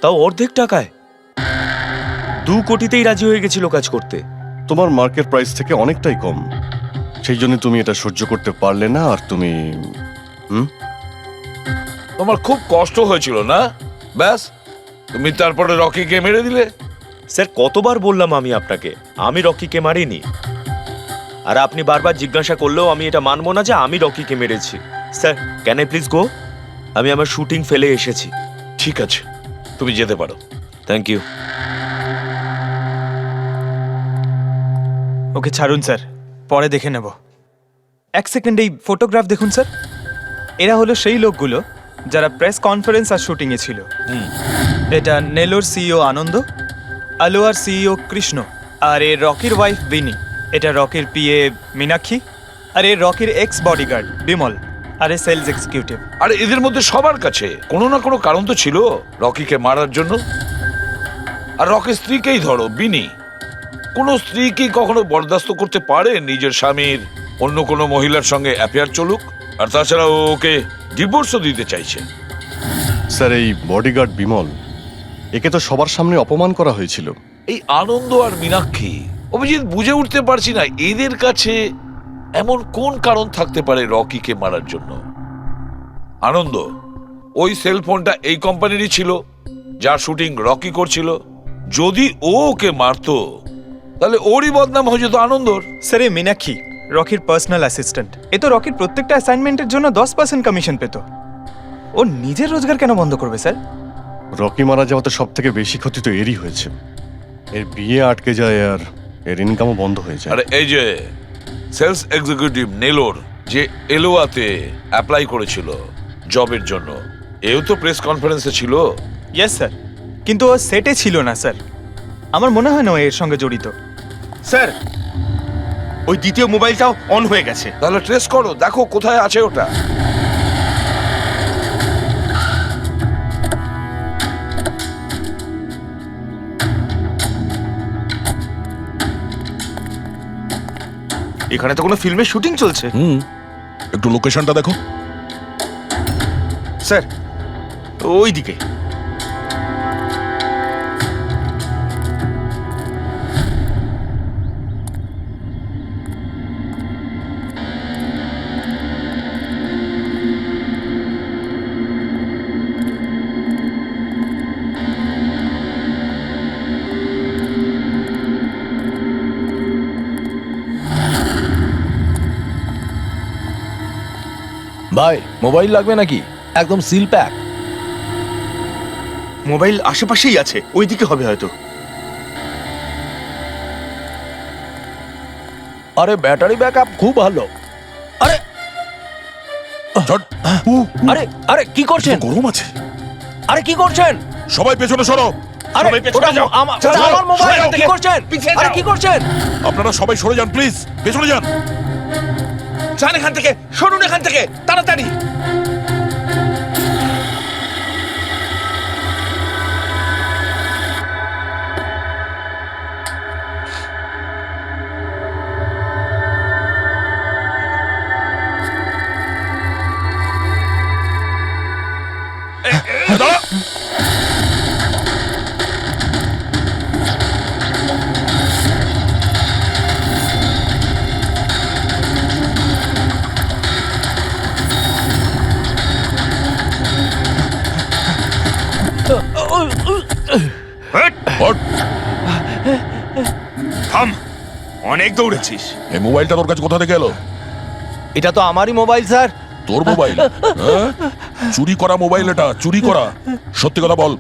তাও অর্ধেক টাকায়। 2 কোটিতেই রাজি হয়ে গেছিল কাজ করতে। তোমার মার্কেট প্রাইস থেকে অনেকটাই কম, সেই জন্য তুমি এটা সহ্য করতে পারলে না। আর তুমি তোমার খুব কষ্ট হয়েছিল না? ব্যাস, তুমি তারপরে রকিকে মেরে দিলে। স্যার, কতবার বললাম আমি আপনাকে আমি রকিকে মারিনি, আর আপনি বারবার জিজ্ঞাসা করলেও আমি এটা মানবো না যে আমি রকিকে মেরেছি। Sir, can I please go? আমি আমার শুটিং ফেলে এসেছি। ঠিক আছে, তুমি যেতে পারো। Thank you. ওকে ছাড়ুন স্যার, পরে দেখে নেব। 1 সেকেন্ড এই ফটোগ্রাফ দেখুন স্যার। এরা হলো সেই লোকগুলো যারা প্রেস কনফারেন্স আর শুটিংয়ে ছিল। এটা নেলোর সিইও আনন্দ, আলোয়ার সিইও কৃষ্ণ, আর এ রকির ওয়াইফ বিনি। এটা রকির পিএ মীনাক্ষী, আর এ রকির এক্স বডিগার্ড বিমল, আর এ সেলস এক্সিকিউটিভ। আর এদের মধ্যে সবার কাছে কোনো না কোনো কারণ তো ছিল রকিকে মারার জন্য। আর রকির স্ত্রীকেই ধরো, বিনি। কোনো স্ত্রী কি কখনো বরদাস্ত করতে পারে নিজের স্বামীর অন্য কোনো মহিলার সঙ্গে অ্যাফেয়ার চলুক? আর তাছাড়া ও ওকে ডিভোর্সও দিতে চাইছে। স্যার, এই বডিগার্ড বিমল, একে তো সবার সামনে অপমান করা হয়েছিল। এই আনন্দ আর মীনাক্ষী, অভিজিৎ বুঝে উঠতে পারছি না এদের কাছে এমন কোন কারণ থাকতে পারে রকিকে মারার জন্য। আনন্দ, ওই সেলফোনটা এই কোম্পানিরই ছিল যার শুটিং রকি করছিল। যদি ও ওকে মারতো তাহলে ওরই বদনাম হয়ে যেত আনন্দর। স্যার, এই মীনাক্ষী রকির পার্সোনাল অ্যাসিস্ট্যান্ট। এ তো রকির প্রত্যেকটা অ্যাসাইনমেন্টের জন্য 10% কমিশন পেত। ও নিজের রোজগার কেন বন্ধ করবে স্যার? রকি মারা যাওয়াতে সব থেকে বেশি ক্ষতি তো এরই হয়েছে। এর বিয়ে আটকে যায় আর এর ইনকামও বন্ধ হয়ে যায়। আরে এই যে সেলস এক্সিকিউটিভ নেলোর যে এলোয়াতে অ্যাপ্লাই করেছিল জবের জন্য, এও তো প্রেস কনফারেন্সে ছিল। ইয়েস স্যার, কিন্তু ও সেটে ছিল না স্যার। আমার মনে হয় না ও এর সঙ্গে জড়িত। স্যার, ওই দ্বিতীয় মোবাইলটাও অন হয়ে গেছে। তাহলে ট্রেস করো, দেখো কোথায় আছে ওটা। এখানে তো কোনো ফিল্মের শুটিং চলছে। একটু লোকেশনটা দেখো। স্যার, ওই দিকে। ভাই, মোবাইল লাগবে নাকি? একদম সিল প্যাক। মোবাইল আশেপাশেই আছে, ওই দিকে হবে হয়তো। আরে ব্যাটারি ব্যাকআপ খুব ভালো। আরে আরে আরে কি করছেন? গরম আছে। আরে কি করছেন? সবাই পেছনে সরো, আরে ওটা আমার মোবাইল, কি করছেন? আরে কি করছেন? আপনারা সবাই সরে যান প্লিজ, পেছনে যান। যান এখান থেকে, সরুন এখান থেকে তাড়াতাড়ি। দাঁড়া। হট। থাম, অনেক দৌড়েছিস। এই মোবাইলটা তোর কাছে কোথা থেকে এলো? এটা তো আমারই মোবাইল স্যার। তোর মোবাইল? হ্যাঁ? চুরি করা মোবাইল এটা, চুরি করা। সত্যি কথা বল,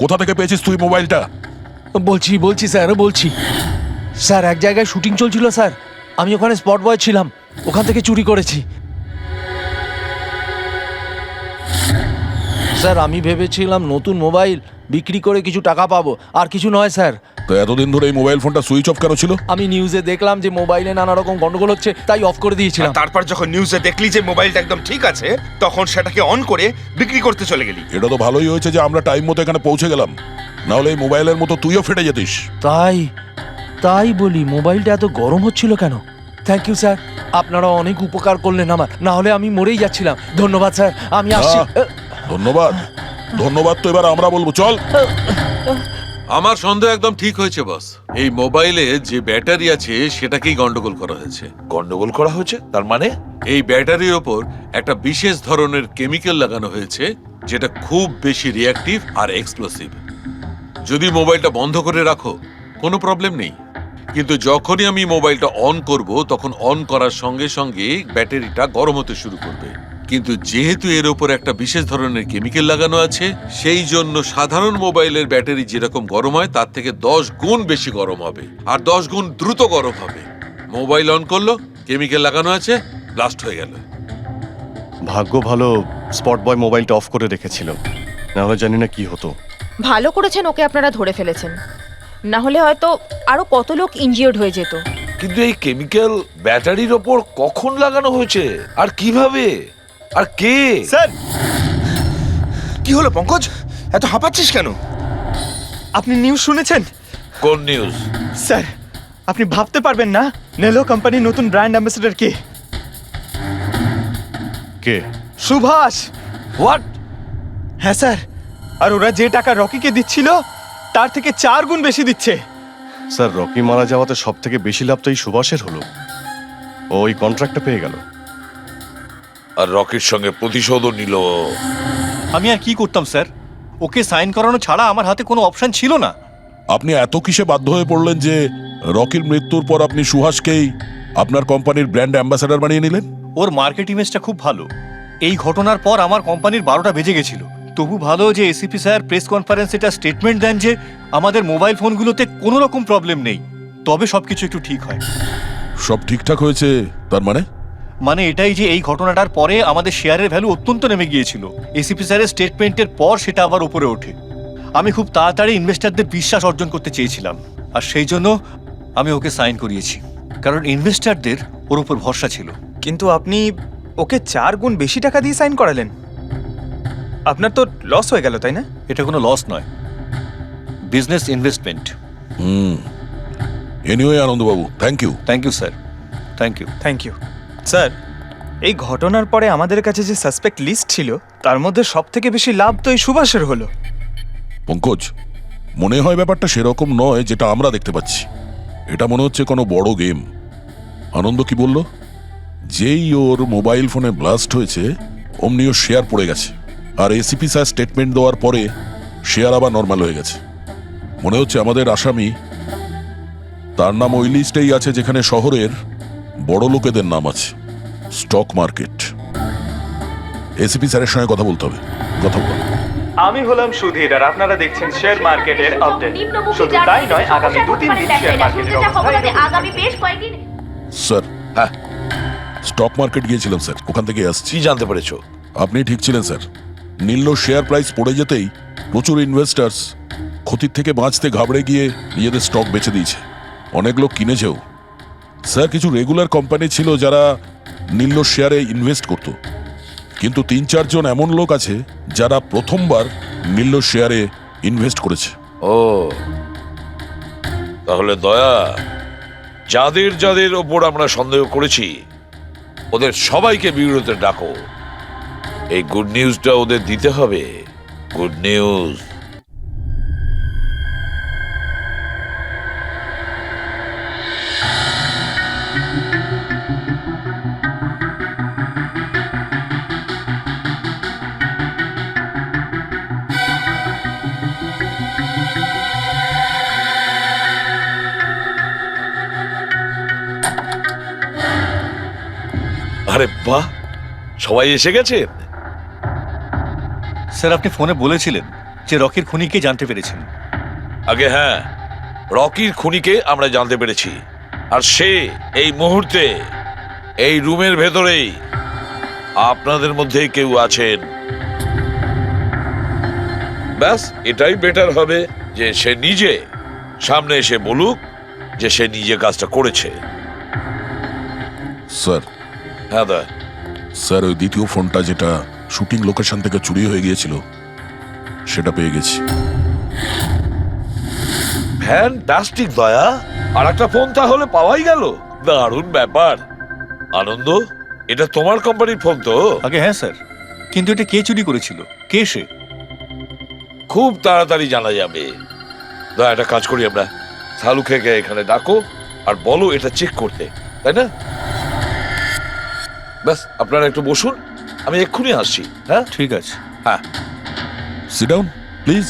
কোথা থেকে পেয়েছিস তুই মোবাইলটা? বলছি স্যার, বলছি স্যার, এক জায়গায় শুটিং চলছিল স্যার, আমি ওখানে স্পট বয় ছিলাম, ওখান থেকে চুরি করেছি স্যার। আমি ভেবেছিলাম নতুন মোবাইল বিক্রি করে কিছু টাকা পাবো, আর কিছু নয় স্যার। তো এতদিন ধরে এই মোবাইল ফোনটা সুইচ অফ কেন ছিল? আমি নিউজে দেখলাম যে মোবাইলে নানা রকম গন্ডগোল হচ্ছে, তাই অফ করে দিয়েছিলাম। তারপর যখন নিউজে দেখলি যে মোবাইলটা একদম ঠিক আছে, তখন সেটাকে অন করে বিক্রি করতে চলে গেলি। এটা তো ভালোই হয়েছে যে আমরা টাইম মতো এখানে পৌঁছে গেলাম, না হলে এই মোবাইলের মতো তুইও ফেটে যেতিস। তাই বলি, মোবাইলটা এত গরম হচ্ছিল কেন? থ্যাংক ইউ স্যার, আপনারা অনেক উপকার করলেন আমার, না হলে আমি মরেই যাচ্ছিলাম। ধন্যবাদ স্যার, আমি আসছি। ধন্যবাদ ধন্যবাদ তো এবার আমরা বলবো, চল। আমার সন্দেহ একদম ঠিক হয়েছে বস। এই মোবাইলে যে ব্যাটারি আছে সেটাকেই গন্ডগোল করা হয়েছে। গন্ডগোল করা হয়েছে তার মানে? এই ব্যাটারির ওপর একটা বিশেষ ধরনের কেমিক্যাল লাগানো হয়েছে যেটা খুব বেশি রিঅ্যাক্টিভ আর এক্সপ্লোসিভ। যদি মোবাইলটা বন্ধ করে রাখো কোনো প্রবলেম নেই, কিন্তু যখনই আমি মোবাইলটা অন করব তখন অন করার সঙ্গে সঙ্গে ব্যাটারিটা গরম হতে শুরু করবে। কিন্তু যেহেতু এর উপর একটা বিশেষ ধরনের কেমিক্যাল লাগানো আছে, সেই জন্য সাধারণ মোবাইলের ব্যাটারি যেরকম গরম হয় তার থেকে 10 গুণ বেশি গরম হবে, আর 10 গুণ দ্রুত গরম হবে। মোবাইল অন করলো, কেমিক্যাল লাগানো আছে, ব্লাস্ট হয়ে গেল। ভাগ্য ভালো স্পট বয় মোবাইলটা অফ করে রেখেছিল, না হলে জানি না কি হতো। ভালো করেছেন ওকে আপনারা ধরে ফেলেছেন, না হলে হয়তো আরো কত লোক ইনজিওর্ড হয়ে যেত। কিন্তু এই কেমিক্যাল ব্যাটারির ওপর কখন লাগানো হয়েছে আর কিভাবে আর কে? স্যার, কি হলো পঙ্কজ, এত হাঁপাচ্ছিস কেন? আপনি নিউজ শুনেছেন? কোন নিউজ? স্যার, আপনি ভাবতে পারবেন না নেলো কোম্পানির নতুন ব্র্যান্ড অ্যাম্বাসেডর কে? কে? সুভাষ। হোয়াট? হ্যাঁ স্যার, আর ওরা যে টাকা রকিকে দিচ্ছিল তার থেকে 4 গুণ বেশি দিচ্ছে। স্যার, রকি মারা যাওয়াতে সব থেকে বেশি লাভ তো এই সুভাষের হলো, ও ওই কন্ট্রাক্টটা পেয়ে গেল। আর রকির সঙ্গে প্রতিশোধও নিল। আমি আর কি করতাম স্যার, ওকে সাইন করানো ছাড়া আমার হাতে কোনো অপশন ছিল না। আপনি এত কিসে বাধ্য হয়ে পড়লেন যে রকির মৃত্যুর পর আপনি সুহাসকেই আপনার কোম্পানির ব্র্যান্ড অ্যাম্বাসেডর বানিয়ে নিলেন? ওর মার্কেট ইমেজটা খুব ভালো। এই ঘটনার পর আমার কোম্পানির 12টা বেজে গেছিল। তবু ভালো যে এসিপি স্যার প্রেস কনফারেন্সে একটা স্টেটমেন্ট দেন যে আমাদের মোবাইল ফোনগুলোতে কোনো রকম প্রবলেম নেই, তবে সবকিছু একটু ঠিক হয়। সব ঠিকঠাক হয়েছে তার মানে এটাই যে এই ঘটনাটার পরে আমাদের শেয়ারের ভ্যালু অত্যন্ত নেমে গিয়েছিল। এসিপি স্যারের স্টেটমেন্টের পর সেটা আবার উপরে ওঠে। আমি খুব তাড়াতাড়ি ইনভেস্টরদের বিশ্বাস অর্জন করতে চেয়েছিলাম, আর সেই জন্য আমি ওকে সাইন করিয়েছি, কারণ ইনভেস্টরদের ওর উপর ভরসা ছিল। কিন্তু আপনি ওকে 4 গুণ বেশি টাকা দিয়ে সাইন করালেন, আপনার তো লস হয়ে গেল, তাই না? এটা কোনো লস নয়, বিজনেস ইনভেস্টমেন্ট। এনিওয়ে আনন্দবাবু, thank you. Thank you sir, thank you. Thank you sir. এই ঘটনার পরে আমাদের কাছে যে সাসপেক্ট লিস্ট ছিল তার মধ্যে সব থেকে বেশি লাভ তো এই সুভাষের হলো। পঙ্কজ, মনে হয় ব্যাপারটা সেরকম নয় যেটা আমরা দেখতে পাচ্ছি। এটা মনে হচ্ছে কোনো বড় গেম। আনন্দ কি বলল? যেই ওর মোবাইল ফোনে ব্লাস্ট হয়েছে অমনি ওর শেয়ার পড়ে গেছে, আর এসিপি স্যার স্টেটমেন্ট দেওয়ার পরে শেয়ার আবার নর্মাল হয়ে গেছে। মনে হচ্ছে আমাদের আসামি, তার নাম ওই লিস্টেই আছে যেখানে শহরের বড় লোকেদের নাম আছে, স্টক মার্কেট। এসিপি স্যারের সঙ্গে কথা বলতে হবে। কথা বল। আমি হলাম সুধীর, আর আপনারা দেখছেন শেয়ার মার্কেটের আপডেট। শুধু তাই নয়, আগামী 2-3 দিন শেয়ার মার্কেটের অবস্থা আগামী বেশ কয়েকদিন। স্যার, হ্যাঁ, স্টক মার্কেট গিয়েছিলাম স্যার, ওখান থেকে আসছি। কি জানতে পেরেছো? আপনি ঠিক ছিলেন স্যার। নীল শেয়ার প্রাইস পড়ে যেতেই প্রচুর ইনভেস্টার্স ক্ষতির থেকে বাঁচতে ঘাবড়ে গিয়ে নিজেদের স্টক বেচে দিয়েছে। অনেক লোক কিনেছেও। স্যার, কিছু রেগুলার কোম্পানি ছিল যারা নীল্লোর শেয়ারে ইনভেস্ট করত, কিন্তু 3-4 জন এমন লোক আছে যারা প্রথমবার নীল্লোর শেয়ারে ইনভেস্ট করেছে। ও, তাহলে দয়া, যাদের যাদের ওপর আমরা সন্দেহ করেছি ওদের সবাইকে বিরোধে ডাকো। এই গুড নিউজটা ওদের দিতে হবে। Good news. আরে বাহ, সবাই এসে গেছেন। স্যার, আপনি ফোনে বলেছিলেন যে রকির খুনিকে জানতে পেরেছেন। আগে হ্যাঁ, রকির খুনিকে আমরা জানতে পেরেছি, আর সে এই মুহূর্তে এই রুমের ভেতরেই আপনাদের মধ্যে কেউ আছেন। ব্যাস, এটাই বেটার হবে যে সে নিজে সামনে এসে বলুক যে সে নিজে কাজটা করেছে। স্যার, হ্যাঁ দা। স্যার, ওই দ্বিতীয় ফোনটা যেটা শুটিং লোকেশন থেকে চুরি হয়ে গিয়েছিল সেটা পেয়ে গেছি। ফ্যান্টাস্টিক দয়া, আর একটা ফোন তাহলে পাওয়াই গেল। দারুণ ব্যাপার। আনন্দ, এটা তোমার কোম্পানির ফোন তো? আগে হ্যাঁ স্যার, কিন্তু এটা কে চুরি করেছিল, কে সে? খুব তাড়াতাড়ি জানা যাবে। দয়া, একটা কাজ করি আমরা, শালুকে এখানে ডাকো আর বলো এটা চেক করতে, তাই না? ব্যাস, আপনারা একটু বসুন, আমি এক্ষুনি আসছি। হ্যাঁ ঠিক আছে। হ্যাঁ, সিট ডাউন প্লিজ।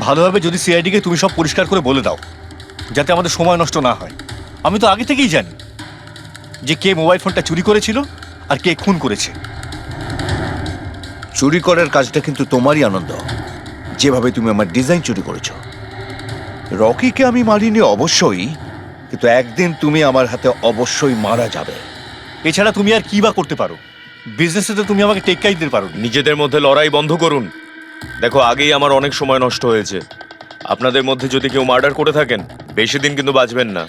ভালো হবে যদি সিআইডিকে তুমি সব পরিষ্কার করে বলে দাও, যাতে আমাদের সময় নষ্ট না হয়। আমি তো আগে থেকেই জানি যে কে মোবাইল ফোনটা চুরি করেছিল আর কে খুন করেছে। চুরি করার কাজটা কিন্তু তোমারই, আনন্দ। যেভাবে তুমি আমার ডিজাইন চুরি করেছো। রকিকে আমি মারিনি অবশ্যই, কিন্তু একদিন তুমি আমার হাতে অবশ্যই মারা যাবে। এছাড়া তুমি আর কি বা করতে পারো? বিজনেসে তো তুমি আমাকে টেক্কাই দিতে পারো। নিজেদের মধ্যে লড়াই বন্ধ করুন। দেখো, আগেই আমার অনেক সময় নষ্ট হয়েছে। আপনাদের মধ্যে যদি কেউ মার্ডার করে থাকেন, বেশি দিন কিন্তু বাঁচবেন না।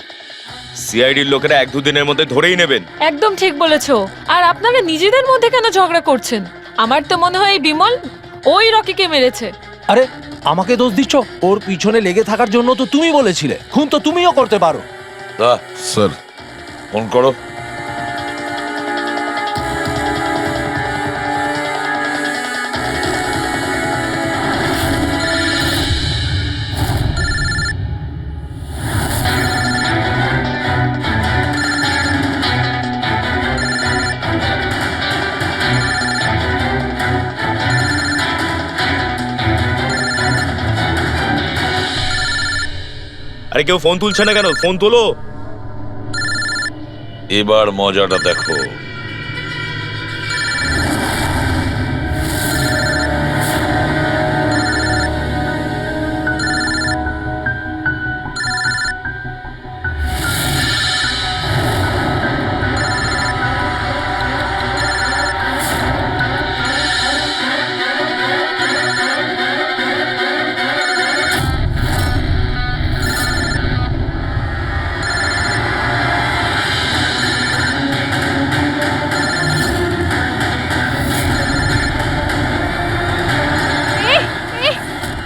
সিআইডির লোকেরা 1-2 দিনের মধ্যে ধরেই নেবেন। একদম ঠিক বলেছো। আর আপনারা নিজেদের মধ্যে কেন ঝগড়া করছেন? আমার তো মনে হয় এই বিমল ওই রকিকে মেরেছে। আরে আমাকে দোষ দিচ্ছ? ওর পিছনে লেগে থাকার জন্য তো তুমি বলেছিলে। খুন তো তুমিও করতে পারো। দা, স্যার, ফোন করো। আরে কেউ ফোন তুলছে না কেন? ফোন তোলো। এবার মজাটা দেখো।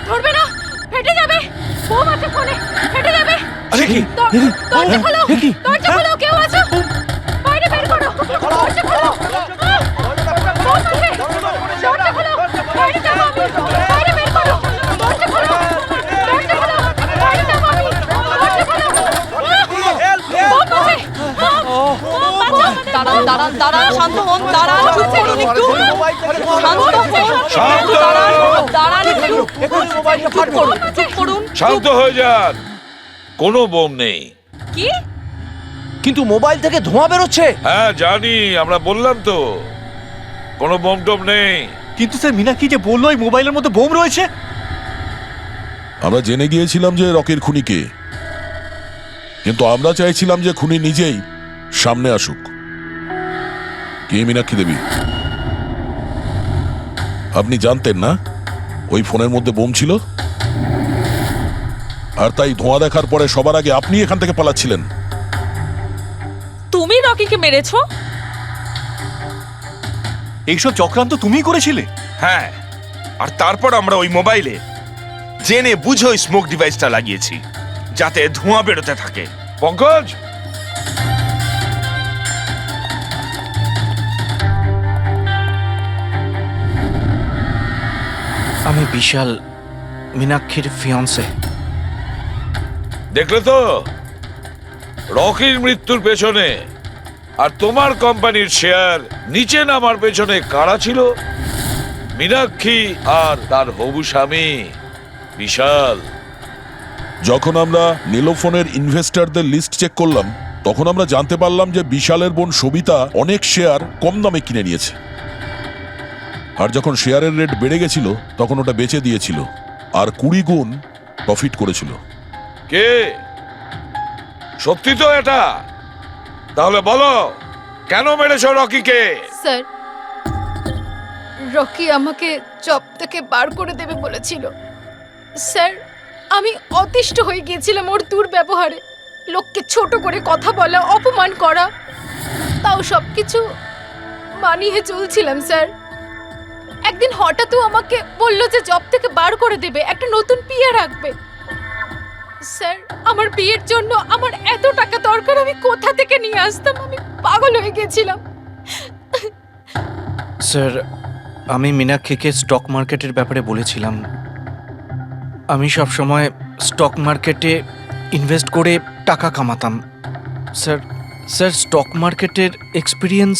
ধরবে না, ফেটে যাবে। বোম আছে ফোনে, ফেটে যাবে। আরে কি? দরজা খোলো, দরজা খোলো, কেউ আছো? বাইরে বের করো, দরজা খোলো। বোম আছে, দরজা খোলো, বাইরে যাবো আমি। বাইরে বের করো, দরজা খোলো, দরজা খোলো, বাইরে যাবো আমি। দরজা খোলো। বোম আছে, বোম, বাঁচাও। দাঁড়ান দাঁড়ান দাঁড়ান, শান্ত হন, দাঁড়ান, চুপ করুন একটু। শান্ত হন, দাঁড়ান, দাঁড়ান একটু, চুপ করুন, চুপ করুন। শান্ত হয়ে যান, কোনো বোম নেই। কি? কিন্তু মোবাইল থেকে ধোঁয়া বেরোচ্ছে। হ্যাঁ জানি, আমরা বললাম তো কোনো বোম টোম নেই। কিন্তু স্যার, মীনাক্ষী যে বললো এই মোবাইলের মধ্যে বোম রয়েছে। আমরা জেনে গিয়েছিলাম যে রকির খুনিকে, কিন্তু আমরা চাইছিলাম যে খুনি নিজেই সামনে আসুক। কি মীনাক্ষী দেবী, আপনি জানতেন না ওই ফোনের মধ্যে বোম ছিল? আর তাই ধোঁয়া দেখার পরে সবার আগে আপনি এখান থেকে পালাচ্ছিলেন। তুমি রকিকে মেরেছো? এইসব চক্রান্ত তুমিই করেছিলে? হ্যাঁ, আর তারপর আমরা ওই মোবাইলে জেনে বুঝে ওই স্মোক ডিভাইসটা লাগিয়েছি যাতে ধোঁয়া বেরোতে থাকে। পঙ্কজ, আমি বিশাল, মীনাক্ষীর ফিয়ন্সে। দেখলে তো রকির মৃত্যুর পেছনে আর তোমার কোম্পানির শেয়ার নিচে নামার পেছনে কারা ছিল? মীনাক্ষী আর তার হবু স্বামী বিশাল। যখন আমরা নীলোফোনের ইনভেস্টরদের লিস্ট চেক করলাম তখন আমরা জানতে পারলাম যে বিশালের বোন সবিতা অনেক শেয়ার কম দামে কিনে নিয়েছে। আর যখন শেয়ারের রেট বেড়ে গেছিল তখন ওটা বেচে দিয়েছিল আর 20 গুণ প্রফিট করেছিল। কে? সত্যি তো এটা? তাহলে বলো, কেন মেরেছ রকিকে? স্যার, রকি আমাকে জব থেকে বার করে দেবে বলেছিল। স্যার, আমি অতিষ্ঠ হয়ে গিয়েছিলাম ওর দুর্ব্যবহারে। লোককে ছোট করে কথা বলা, অপমান করা, তাও সবকিছু মানিয়ে চলছিলাম স্যার। একদিন হঠাৎ আমাকে বলল যে জব থেকে বার করে দেবে, একটা নতুন পিয়া রাখবে। স্যার, আমার বিয়ের জন্য আমার এত টাকা দরকার, আমি কোথা থেকে নিয়ে আসতাম? আমি পাগল হয়ে গেছিলাম। স্যার, আমি মীনাক্ষীকে স্টক মার্কেটের ব্যাপারে বলেছিলাম। আমি সব সময় স্টক মার্কেটে ইনভেস্ট করে টাকা কামাতাম। স্যার, স্টক মার্কেটের এক্সপিরিয়েন্স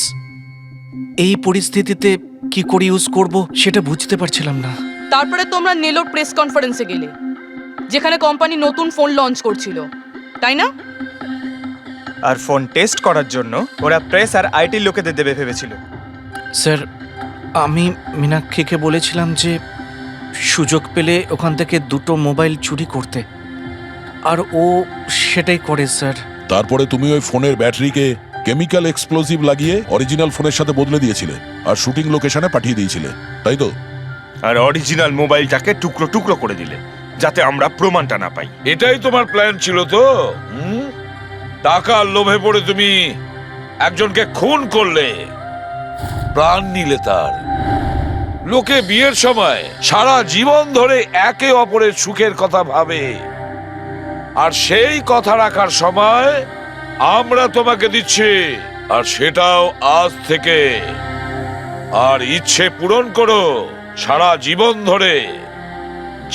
এই পরিস্থিতিতে কি করে ইউজ করব সেটা বুঝতে পারছিলাম না। তারপরে তোমরা নেলোর প্রেস কনফারেন্সে গেলে, যেখানে কোম্পানি নতুন ফোন লঞ্চ করছিল, তাই না? আর ফোন টেস্ট করার জন্য ওরা প্রেস আর আইটি লোকেদের দেবে ভেবেছিল। স্যার, আমি মীনাক্ষীকে বলেছিলাম যে সুযোগ পেলে ওখান থেকে 2টো মোবাইল চুরি করতে, আর ও সেটাই করে স্যার। তারপরে তুমি ওই ফোনের ব্যাটারিকে কেমিক্যাল এক্সপ্লোসিভ লাগিয়ে অরিজিনাল ফোনের সাথে বদলে দিয়েছিলে আর শুটিং লোকেশনে পাঠিয়ে দিয়েছিলে, তাই তো? আর অরিজিনাল মোবাইলটাকে টুকরো টুকরো করে দিলে যাতে আমরা প্রমাণটা না পাই। এটাই তোমার প্ল্যান ছিল তো? টাকার লোভে পড়ে তুমি একজনকে খুন করলে, প্রাণ নিলে তার। লোকে বিয়ের সময় সারা জীবন ধরে একে অপরের সুখের কথা ভাবে, আর সেই কথা রাখার সময় আমরা তোমাকে দিচ্ছি, আর সেটাও আজ থেকে। আর ইচ্ছে পূরণ করো সারা জীবন ধরে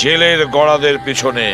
জেলের গড়াদের পিছনে।